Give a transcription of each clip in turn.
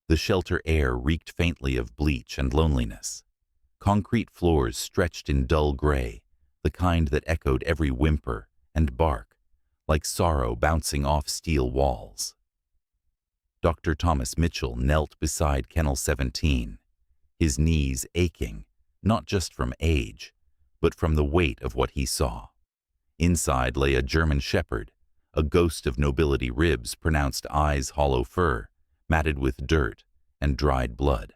The shelter air reeked faintly of bleach and loneliness. Concrete floors stretched in dull gray, the kind that echoed every whimper and bark, like sorrow bouncing off steel walls. Dr. Thomas Mitchell knelt beside Kennel 17, his knees aching, not just from age, but from the weight of what he saw. Inside lay a German shepherd, a ghost of nobility ribs, pronounced eyes, hollow fur, matted with dirt and dried blood.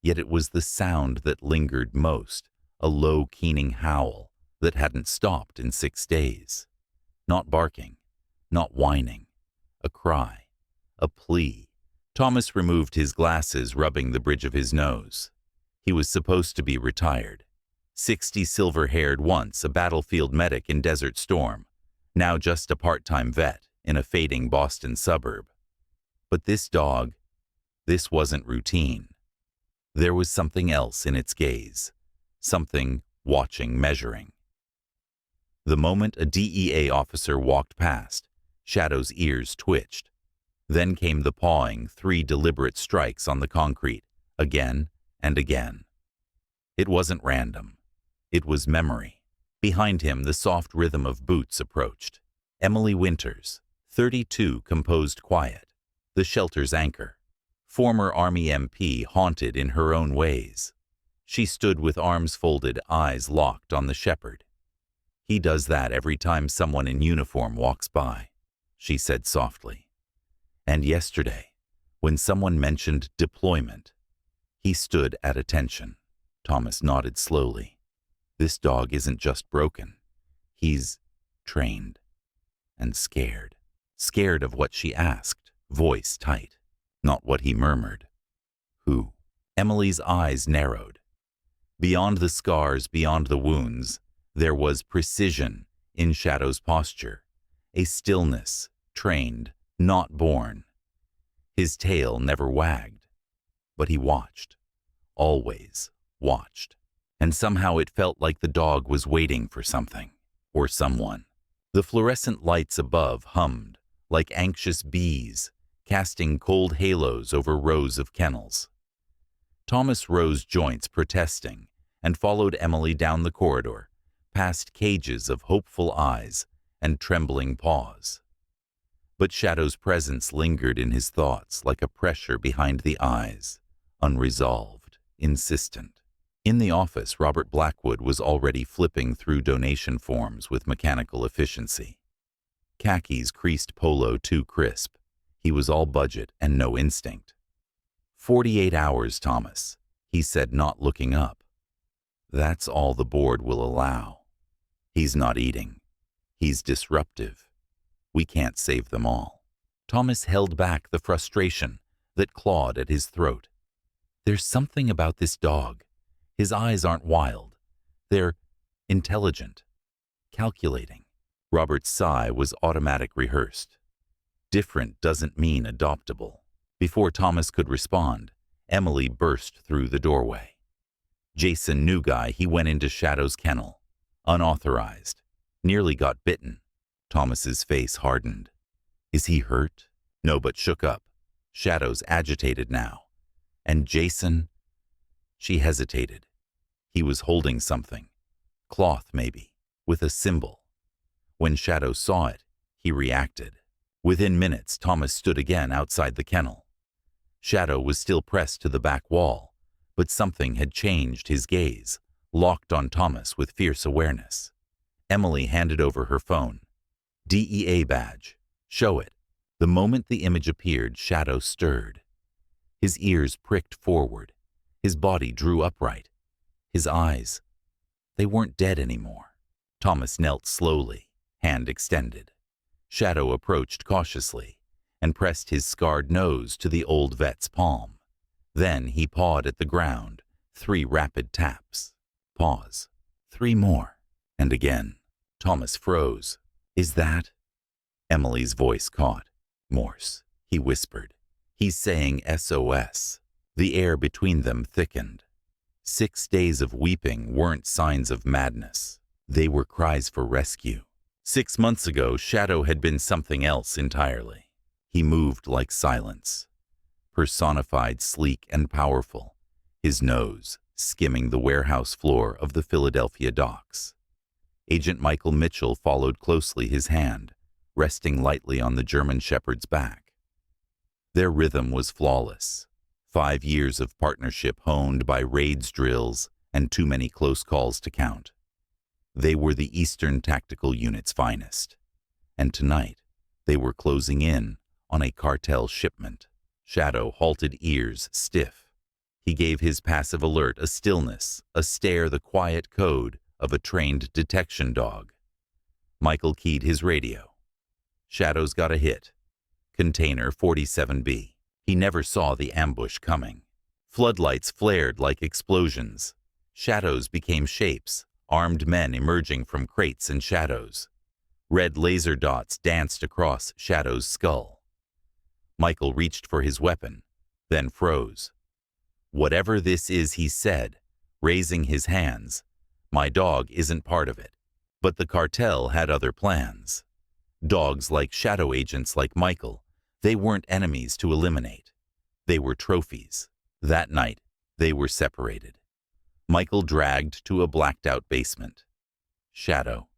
Yet it was the sound that lingered most, a low, keening howl that hadn't stopped in 6 days. Not barking, not whining, a cry, a plea. Thomas removed his glasses, rubbing the bridge of his nose. He was supposed to be retired. 60, silver-haired, once a battlefield medic in Desert Storm, now just a part-time vet in a fading Boston suburb. But this dog, this wasn't routine. There was something else in its gaze, something watching, measuring. The moment a DEA officer walked past, Shadow's ears twitched. Then came the pawing, 3 deliberate strikes on the concrete, again and again. It wasn't random. It was memory. Behind him, the soft rhythm of boots approached. Emily Winters, 32, composed quiet, the shelter's anchor. Former Army MP, haunted in her own ways. She stood with arms folded, eyes locked on the shepherd. "He does that every time someone in uniform walks by," she said softly. And yesterday, when someone mentioned deployment, he stood at attention. Thomas nodded slowly. This dog isn't just broken. He's trained and scared. Scared of what she asked, voice tight. Not what he murmured. Who? Emily's eyes narrowed. Beyond the scars, beyond the wounds, there was precision in Shadow's posture, a stillness, trained, not born. His tail never wagged, but he watched, always watched. And somehow it felt like the dog was waiting for something, or someone. The fluorescent lights above hummed, like anxious bees, casting cold halos over rows of kennels. Thomas rose joints, protesting, and followed Emily down the corridor, past cages of hopeful eyes and trembling paws. But Shadow's presence lingered in his thoughts like a pressure behind the eyes, unresolved, insistent. In the office, Robert Blackwood was already flipping through donation forms with mechanical efficiency. Khakis, creased polo too crisp. He was all budget and no instinct. 48 hours, Thomas, he said, not looking up. That's all the board will allow. He's not eating. He's disruptive. We can't save them all. Thomas held back the frustration that clawed at his throat. There's something about this dog. His eyes aren't wild. They're intelligent, calculating. Robert's sigh was automatic, rehearsed. Different doesn't mean adoptable. Before Thomas could respond, Emily burst through the doorway. Jason, new guy, he went into Shadow's kennel. Unauthorized. Nearly got bitten. Thomas's face hardened. Is he hurt? No, but shook up. Shadow's agitated now. And Jason? She hesitated. He was holding something. Cloth, maybe, with a symbol. When Shadow saw it, he reacted. Within minutes, Thomas stood again outside the kennel. Shadow was still pressed to the back wall, but something had changed his gaze, locked on Thomas with fierce awareness. Emily handed over her phone. DEA badge. Show it. The moment the image appeared, Shadow stirred. His ears pricked forward. His body drew upright. His eyes, they weren't dead anymore. Thomas knelt slowly, hand extended. Shadow approached cautiously and pressed his scarred nose to the old vet's palm. Then he pawed at the ground, 3 rapid taps. Pause. 3 more. And again. Thomas froze. Is that? Emily's voice caught. Morse, he whispered. He's saying SOS. The air between them thickened. 6 days of weeping weren't signs of madness. They were cries for rescue. 6 months ago, Shadow had been something else entirely. He moved like silence. personified, sleek and powerful, his nose skimming the warehouse floor of the Philadelphia docks. Agent Michael Mitchell followed closely, his hand resting lightly on the German Shepherd's back. Their rhythm was flawless. 5 years of partnership honed by raids drills and too many close calls to count. They were the Eastern Tactical Unit's finest. And tonight, they were closing in on a cartel shipment. Shadow halted, ears stiff. He gave his passive alert a stillness, a stare, the quiet code of a trained detection dog. Michael keyed his radio. Shadow's got a hit. Container 47B. He never saw the ambush coming. Floodlights flared like explosions. Shadows became shapes, armed men emerging from crates and shadows. Red laser dots danced across Shadow's skull. Michael reached for his weapon, then froze. "Whatever this is," he said, raising his hands, "my dog isn't part of it." But the cartel had other plans. Dogs like shadow agents like Michael, they weren't enemies to eliminate. They were trophies. That night, they were separated. Michael dragged to a blacked-out basement. Shadow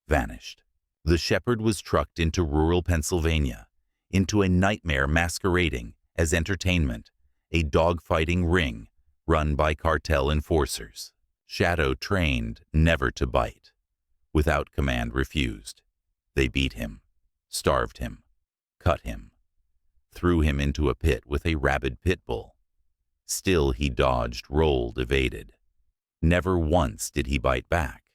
vanished. The Shepherd was trucked into rural Pennsylvania, into a nightmare masquerading as entertainment, a dogfighting ring run by cartel enforcers. Shadow trained never to bite. Without command, refused. They beat him, starved him, cut him, threw him into a pit with a rabid pit bull. Still he dodged, rolled, evaded. Never once did he bite back.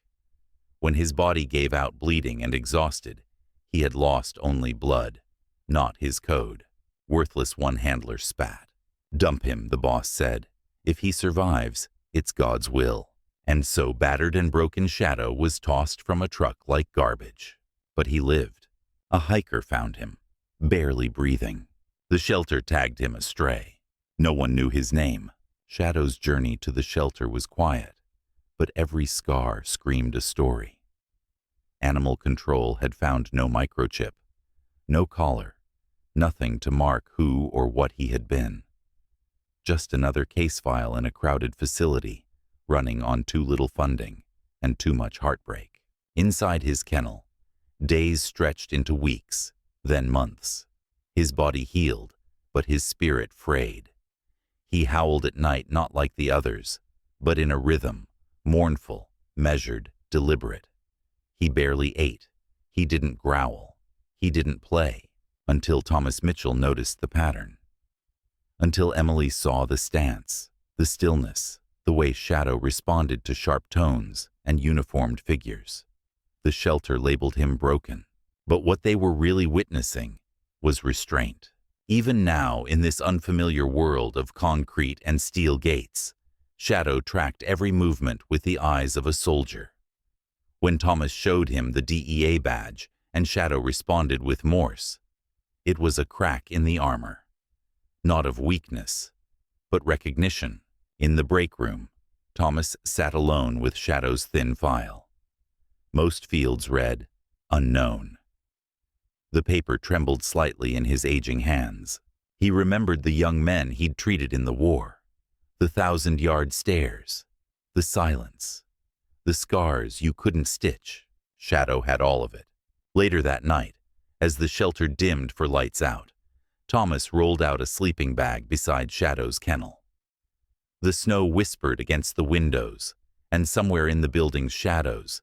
When his body gave out bleeding and exhausted, he had lost only blood, not his code. Worthless, one handler spat. "Dump him," the boss said. "If he survives, it's God's will." And so battered and broken Shadow was tossed from a truck like garbage. But he lived. A hiker found him, barely breathing. The shelter tagged him astray. No one knew his name. Shadow's journey to the shelter was quiet, but every scar screamed a story. Animal control had found no microchip, no collar, nothing to mark who or what he had been. Just another case file in a crowded facility, running on too little funding and too much heartbreak. Inside his kennel, days stretched into weeks, then months. His body healed, but his spirit frayed. He howled at night, not like the others, but in a rhythm, mournful, measured, deliberate. He barely ate. He didn't growl. He didn't play, until Thomas Mitchell noticed the pattern. Until Emily saw the stance, the stillness, the way Shadow responded to sharp tones and uniformed figures. The shelter labeled him broken, but what they were really witnessing was restraint. Even now, in this unfamiliar world of concrete and steel gates, Shadow tracked every movement with the eyes of a soldier. When Thomas showed him the DEA badge and Shadow responded with Morse, it was a crack in the armor. Not of weakness, but recognition. In the break room, Thomas sat alone with Shadow's thin file. Most fields read, "Unknown." The paper trembled slightly in his aging hands. He remembered the young men he'd treated in the war, the 1,000-yard stares, the silence, the scars you couldn't stitch. Shadow had all of it. Later that night, as the shelter dimmed for lights out, Thomas rolled out a sleeping bag beside Shadow's kennel. The snow whispered against the windows, and somewhere in the building's shadows,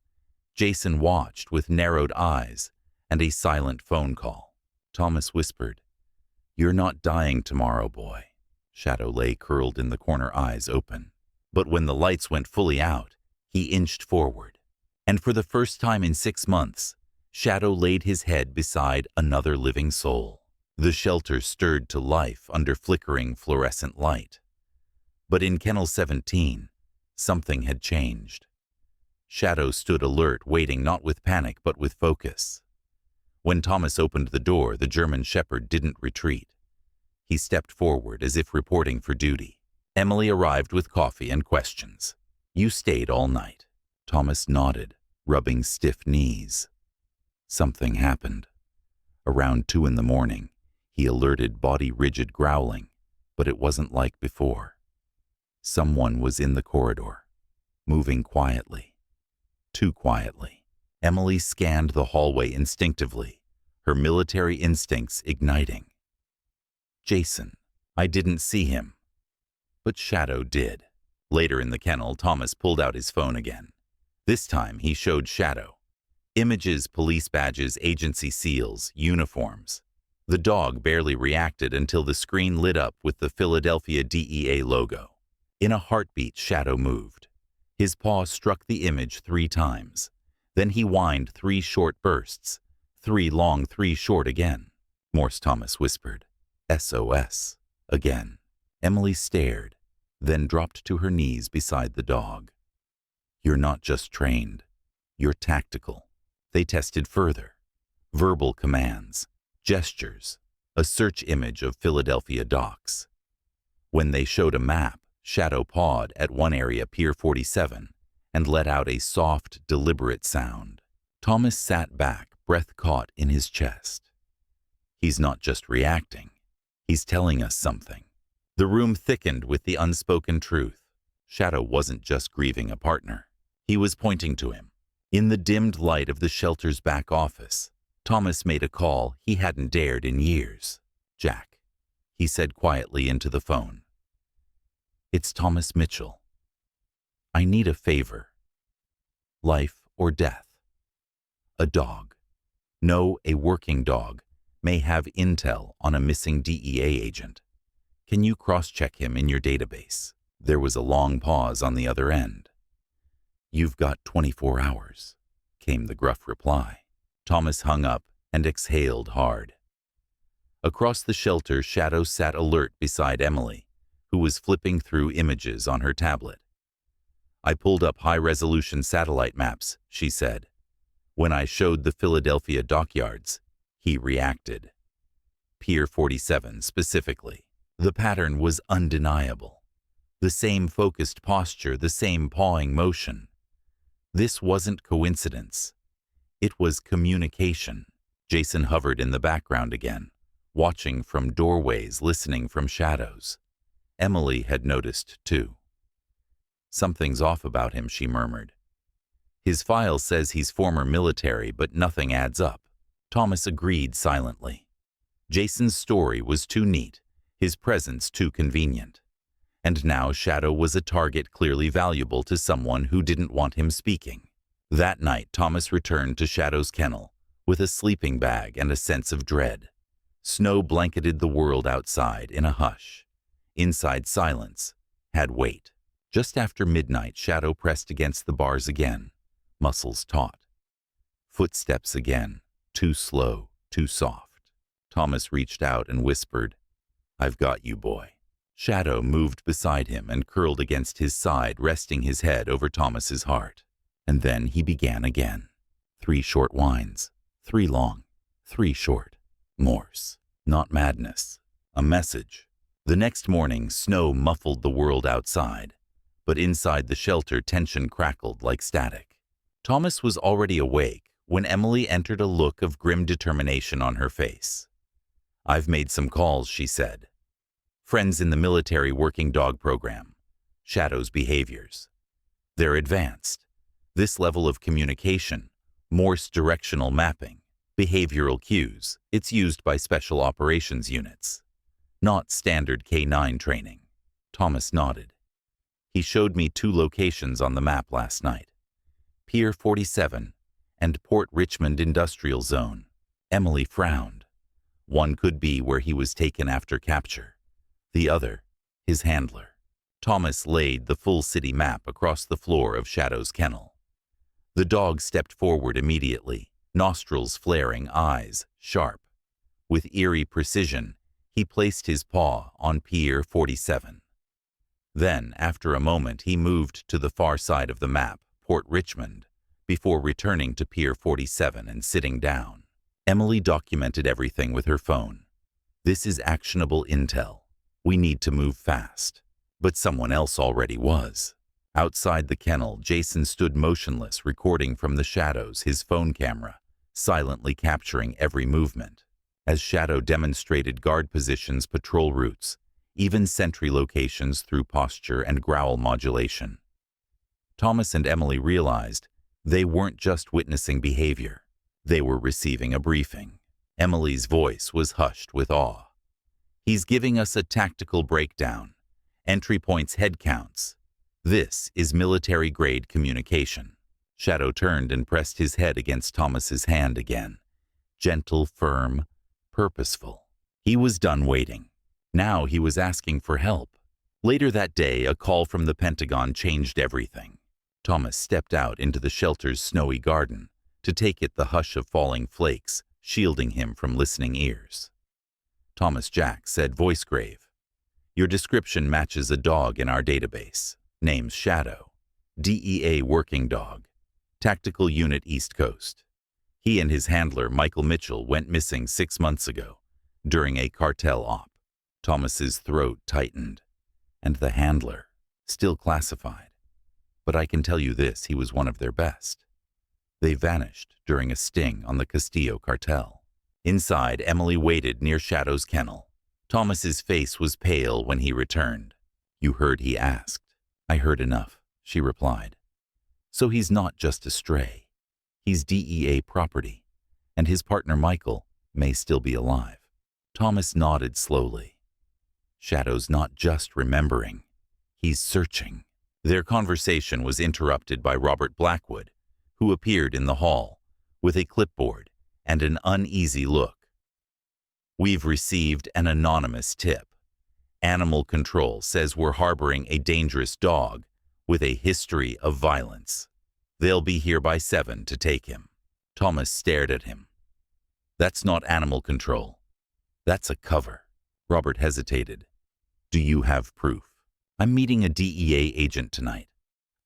Jason watched with narrowed eyes and a silent phone call. Thomas whispered, "You're not dying tomorrow, boy." Shadow lay curled in the corner, eyes open. But when the lights went fully out, he inched forward. And for the first time in 6 months, Shadow laid his head beside another living soul. The shelter stirred to life under flickering fluorescent light. But in Kennel 17, something had changed. Shadow stood alert, waiting not with panic but with focus. When Thomas opened the door, the German Shepherd didn't retreat. He stepped forward as if reporting for duty. Emily arrived with coffee and questions. "You stayed all night." Thomas nodded, rubbing stiff knees. Something happened. Around 2 in the morning, he alerted body rigid growling, But it wasn't like before. Someone was in the corridor, moving quietly. Too quietly. Emily scanned the hallway instinctively, her military instincts igniting. Jason. I didn't see him. But Shadow did. Later in the kennel, Thomas pulled out his phone again. This time he showed Shadow. Images, police badges, agency seals, uniforms. The dog barely reacted until the screen lit up with the Philadelphia DEA logo. In a heartbeat, Shadow moved. His paw struck the image 3 times. Then he whined 3 short bursts. 3 long, 3 short again. Morse, Thomas whispered. SOS. Again. Emily stared, then dropped to her knees beside the dog. You're not just trained. You're tactical. They tested further. Verbal commands, gestures, a search image of Philadelphia docks. When they showed a map, Shadow pawed at one area, Pier 47, and let out a soft, deliberate sound. Thomas sat back, breath caught in his chest. He's not just reacting. He's telling us something. The room thickened with the unspoken truth. Shadow wasn't just grieving a partner. He was pointing to him. In the dimmed light of the shelter's back office, Thomas made a call he hadn't dared in years. Jack, he said quietly into the phone. It's Thomas Mitchell. I need a favor. Life or death. A dog. No, a working dog may have intel on a missing DEA agent. Can you cross-check him in your database? There was a long pause on the other end. You've got 24 hours, came the gruff reply. Thomas hung up and exhaled hard. Across the shelter, Shadow sat alert beside Emily, who was flipping through images on her tablet. I pulled up high-resolution satellite maps, she said. When I showed the Philadelphia dockyards, he reacted. Pier 47 specifically. The pattern was undeniable. The same focused posture, the same pawing motion. This wasn't coincidence. It was communication. Jason hovered in the background again, watching from doorways, listening from shadows. Emily had noticed, too. Something's off about him, she murmured. His file says he's former military, but nothing adds up. Thomas agreed silently. Jason's story was too neat, his presence too convenient. And now Shadow was a target clearly valuable to someone who didn't want him speaking. That night, Thomas returned to Shadow's kennel with a sleeping bag and a sense of dread. Snow blanketed the world outside in a hush. Inside, silence had weight. Just after midnight, Shadow pressed against the bars again, muscles taut. Footsteps again, too slow, too soft. Thomas reached out and whispered, "I've got you, boy." Shadow moved beside him and curled against his side, resting his head over Thomas's heart. And then he began again. 3 short whines, 3 long, 3 short. Morse, not madness. A message. The next morning, snow muffled the world outside, but inside the shelter, tension crackled like static. Thomas was already awake when Emily entered, a look of grim determination on her face. "I've made some calls," she said. "Friends in the military working dog program. Shadow's behaviors. They're advanced. This level of communication, Morse directional mapping, behavioral cues, it's used by special operations units. Not standard K-9 training." Thomas nodded. "He showed me 2 locations on the map last night. Pier 47 and Port Richmond Industrial Zone." Emily frowned. One could be where he was taken after capture. The other, his handler. Thomas laid the full city map across the floor of Shadow's kennel. The dog stepped forward immediately, nostrils flaring, eyes sharp. With eerie precision, he placed his paw on Pier 47. Then, after a moment, he moved to the far side of the map, Port Richmond, before returning to Pier 47 and sitting down. Emily documented everything with her phone. "This is actionable intel. We need to move fast." But someone else already was. Outside the kennel, Jason stood motionless, recording from the shadows, his phone camera, silently capturing every movement. As Shadow demonstrated guard positions, patrol routes, even sentry locations through posture and growl modulation. Thomas and Emily realized they weren't just witnessing behavior. They were receiving a briefing. Emily's voice was hushed with awe. "He's giving us a tactical breakdown. Entry points, head counts. This is military-grade communication." Shadow turned and pressed his head against Thomas's hand again. Gentle, firm, purposeful. He was done waiting. Now he was asking for help. Later that day, a call from the Pentagon changed everything. Thomas stepped out into the shelter's snowy garden to take it the hush of falling flakes, shielding him from listening ears. Thomas Jack said, voice grave, "Your description matches a dog in our database. Name's Shadow. DEA working dog. Tactical Unit East Coast. He and his handler, Michael Mitchell, went missing 6 months ago during a cartel op." Thomas's throat tightened. "And the handler, still classified. But I can tell you this, he was one of their best. They vanished during a sting on the Castillo cartel." Inside, Emily waited near Shadow's kennel. Thomas's face was pale when he returned. "You heard?" he asked. "I heard enough," she replied. "So he's not just a stray. He's DEA property, and his partner Michael may still be alive." Thomas nodded slowly. Shadow's not just remembering. He's searching. Their conversation was interrupted by Robert Blackwood, who appeared in the hall with a clipboard and an uneasy look. "We've received an anonymous tip. Animal Control says we're harboring a dangerous dog with a history of violence. They'll be here by 7 to take him." Thomas stared at him. "That's not Animal Control. That's a cover." Robert hesitated. "Do you have proof?" "I'm meeting a DEA agent tonight.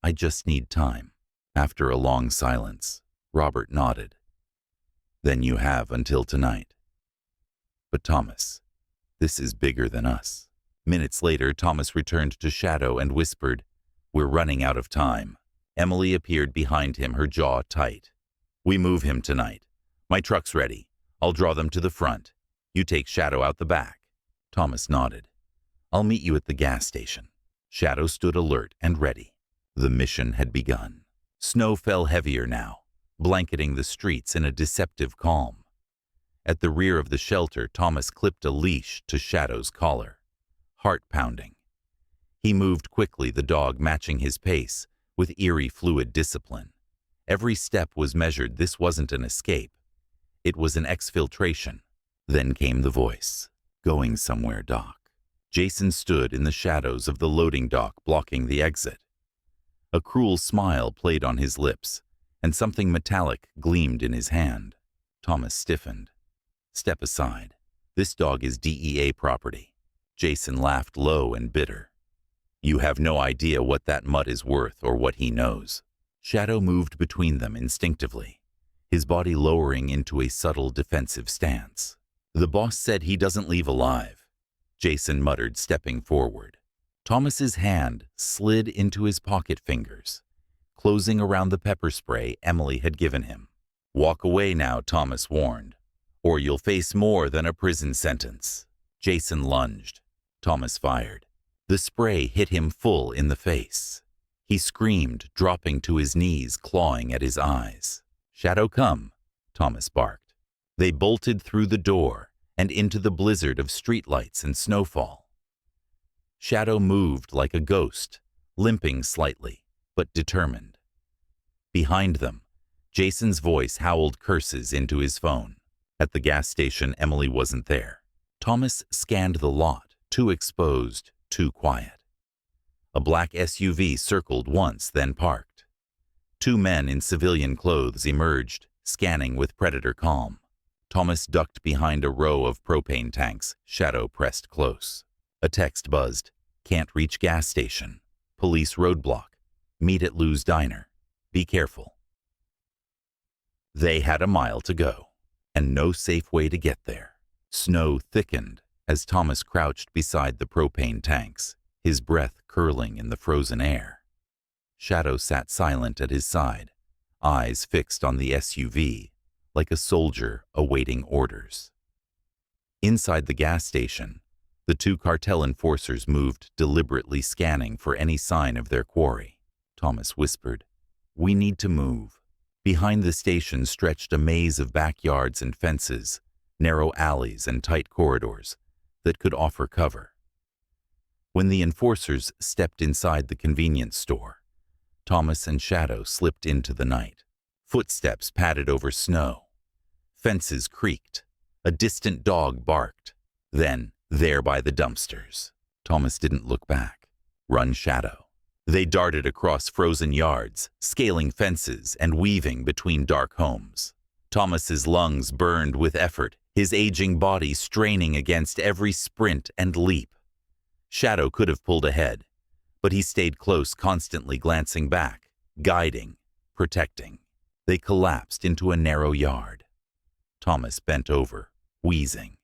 I just need time." After a long silence, Robert nodded. "Then you have until tonight." "But Thomas, this is bigger than us." Minutes later, Thomas returned to Shadow and whispered, "We're running out of time." Emily appeared behind him, her jaw tight. "We move him tonight. My truck's ready. I'll draw them to the front. You take Shadow out the back." Thomas nodded. "I'll meet you at the gas station." Shadow stood alert and ready. The mission had begun. Snow fell heavier now, blanketing the streets in a deceptive calm. At the rear of the shelter, Thomas clipped a leash to Shadow's collar. Heart pounding. He moved quickly, the dog matching his pace with eerie fluid discipline. Every step was measured. This wasn't an escape. It was an exfiltration. Then came the voice. "Going somewhere, Doc." Jason stood in the shadows of the loading dock, blocking the exit. A cruel smile played on his lips, and something metallic gleamed in his hand. Thomas stiffened. "Step aside. This dog is DEA property." Jason laughed low and bitter. "You have no idea what that mutt is worth or what he knows." Shadow moved between them instinctively, his body lowering into a subtle defensive stance. "The boss said he doesn't leave alive," Jason muttered, stepping forward. Thomas's hand slid into his pocket fingers, closing around the pepper spray Emily had given him. "Walk away now," Thomas warned, "or you'll face more than a prison sentence." Jason lunged. Thomas fired. The spray hit him full in the face. He screamed, dropping to his knees, clawing at his eyes. "Shadow, come," Thomas barked. They bolted through the door and into the blizzard of streetlights and snowfall. Shadow moved like a ghost, limping slightly, but determined. Behind them, Jason's voice howled curses into his phone. At the gas station, Emily wasn't there. Thomas scanned the lot, too exposed, too quiet. A black SUV circled once, then parked. 2 men in civilian clothes emerged, scanning with predator calm. Thomas ducked behind a row of propane tanks. Shadow pressed close. A text buzzed. "Can't reach gas station. Police roadblock. Meet at Lou's Diner. Be careful." They had a mile to go, and no safe way to get there. Snow thickened as Thomas crouched beside the propane tanks, his breath curling in the frozen air. Shadow sat silent at his side, eyes fixed on the SUV, like a soldier awaiting orders. Inside the gas station, The two cartel enforcers moved, deliberately scanning for any sign of their quarry. Thomas whispered, "We need to move." Behind the station stretched a maze of backyards and fences, narrow alleys and tight corridors that could offer cover. When the enforcers stepped inside the convenience store, Thomas and Shadow slipped into the night. Footsteps padded over snow. Fences creaked. A distant dog barked. Then, there by the dumpsters. Thomas didn't look back. Run, Shadow. They darted across frozen yards, scaling fences and weaving between dark homes. Thomas's lungs burned with effort, his aging body straining against every sprint and leap. Shadow could have pulled ahead, but he stayed close, constantly glancing back, guiding, protecting. They collapsed into a narrow yard. Thomas bent over, wheezing.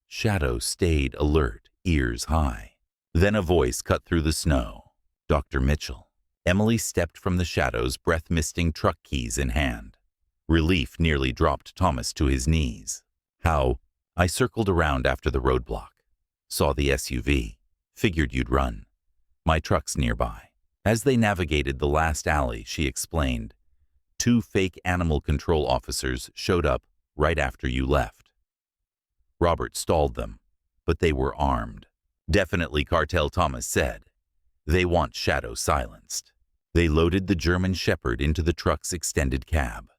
Shadow stayed alert, ears high. Then a voice cut through the snow. "Dr. Mitchell." Emily stepped from the shadows, breath-misting truck keys in hand. Relief nearly dropped Thomas to his knees. "How?" "I circled around after the roadblock. Saw the SUV. Figured you'd run. My truck's nearby." As they navigated the last alley, she explained, "Two fake animal control officers showed up right after you left. Robert stalled them, but they were armed." "Definitely cartel," Thomas said. "They want Shadow silenced." They loaded the German Shepherd into the truck's extended cab.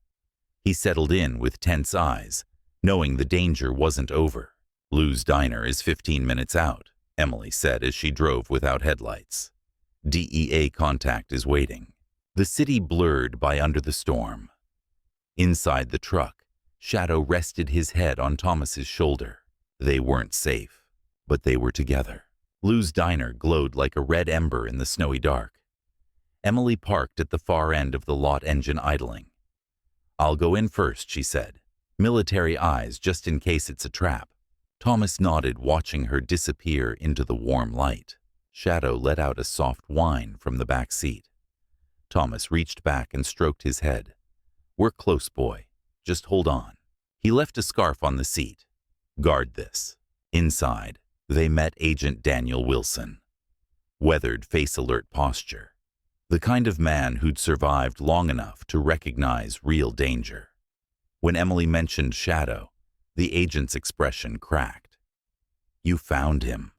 He settled in with tense eyes, knowing the danger wasn't over. "Lou's Diner is 15 minutes out," Emily said as she drove without headlights. "DEA contact is waiting." The city blurred by under the storm. Inside the truck, Shadow rested his head on Thomas's shoulder. They weren't safe, but they were together. Lou's Diner glowed like a red ember in the snowy dark. Emily parked at the far end of the lot, engine idling. "I'll go in first," she said. "Military eyes, just in case it's a trap." Thomas nodded, watching her disappear into the warm light. Shadow let out a soft whine from the back seat. Thomas reached back and stroked his head. "We're close, boy. Just hold on." He left a scarf on the seat. "Guard this." Inside, they met Agent Daniel Wilson. Weathered, face-alert posture. The kind of man who'd survived long enough to recognize real danger. When Emily mentioned Shadow, the agent's expression cracked. "You found him,"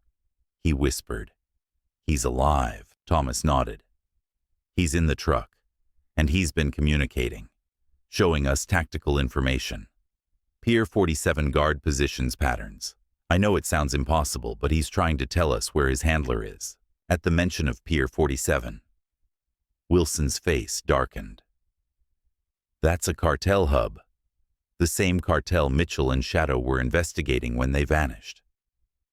he whispered. "He's alive." Thomas nodded. "He's in the truck, and he's been communicating, showing us tactical information. Pier 47 guard positions patterns. I know it sounds impossible, but he's trying to tell us where his handler is." At the mention of Pier 47, Wilson's face darkened. "That's a cartel hub. The same cartel Mitchell and Shadow were investigating when they vanished.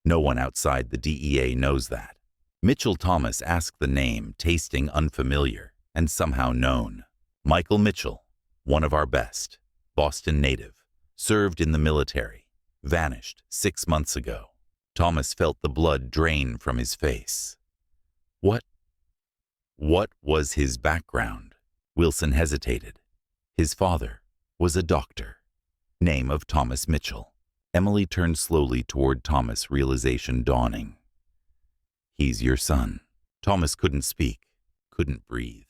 No one outside the DEA knows that." Mitchell. Thomas asked the name, tasting unfamiliar and somehow known. "Michael Mitchell, one of our best. Boston native. Served in the military. Vanished 6 months ago." Thomas felt the blood drain from his face. What was his background? Wilson hesitated. His father was a doctor. Name of Thomas Mitchell. Emily turned slowly toward Thomas, realization dawning. "He's your son." Thomas couldn't speak, couldn't breathe.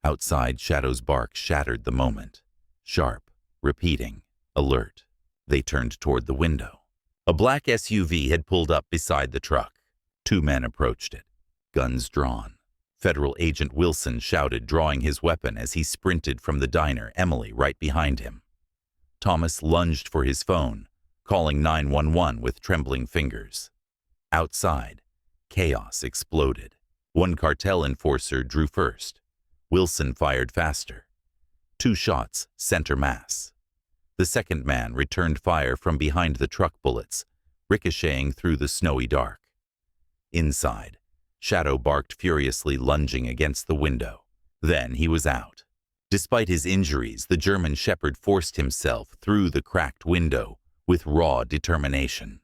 Outside, Shadow's bark shattered the moment. Sharp, repeating, alert. They turned toward the window. A black SUV had pulled up beside the truck. 2 men approached it, guns drawn. Federal Agent Wilson shouted, drawing his weapon as he sprinted from the diner, Emily right behind him. Thomas lunged for his phone, calling 911 with trembling fingers. Outside, chaos exploded. One cartel enforcer drew first. Wilson fired faster. 2 shots, center mass. The second man returned fire from behind the truck, bullets ricocheting through the snowy dark. Inside, Shadow barked furiously, lunging against the window. Then he was out. Despite his injuries, the German Shepherd forced himself through the cracked window with raw determination.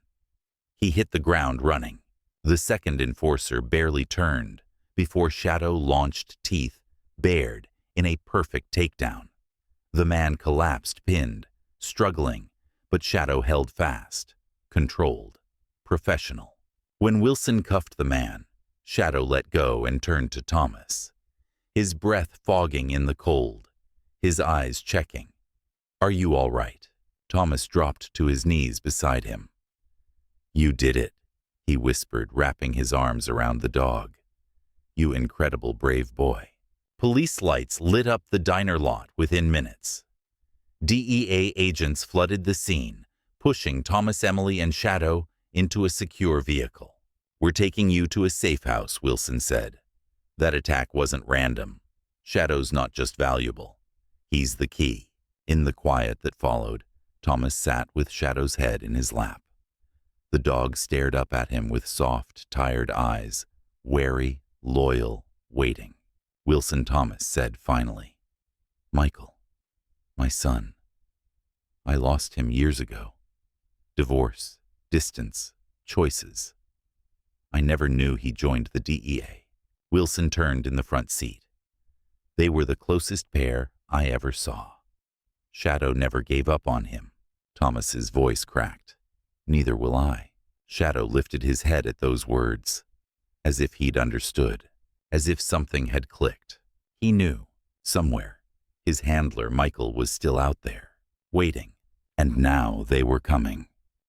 He hit the ground running. The second enforcer barely turned before Shadow launched, teeth bared, in a perfect takedown. The man collapsed, pinned, struggling, but Shadow held fast, controlled, professional. When Wilson cuffed the man, Shadow let go and turned to Thomas, his breath fogging in the cold, his eyes checking. "Are you all right?" Thomas dropped to his knees beside him. "You did it," he whispered, wrapping his arms around the dog. "You incredible brave boy." Police lights lit up the diner lot within minutes. DEA agents flooded the scene, pushing Thomas, Emily, and Shadow into a secure vehicle. "We're taking you to a safe house," Wilson said. "That attack wasn't random. Shadow's not just valuable. He's the key." In the quiet that followed, Thomas sat with Shadow's head in his lap. The dog stared up at him with soft, tired eyes, wary, loyal, waiting. Wilson Thomas said finally, "Michael, my son. I lost him years ago. Divorce, distance, choices. I never knew he joined the DEA." Wilson turned in the front seat. "They were the closest pair I ever saw. Shadow never gave up on him." Thomas's voice cracked. "Neither will I." Shadow lifted his head at those words, as if he'd understood, as if something had clicked. He knew, somewhere, his handler Michael was still out there, waiting, and now they were coming.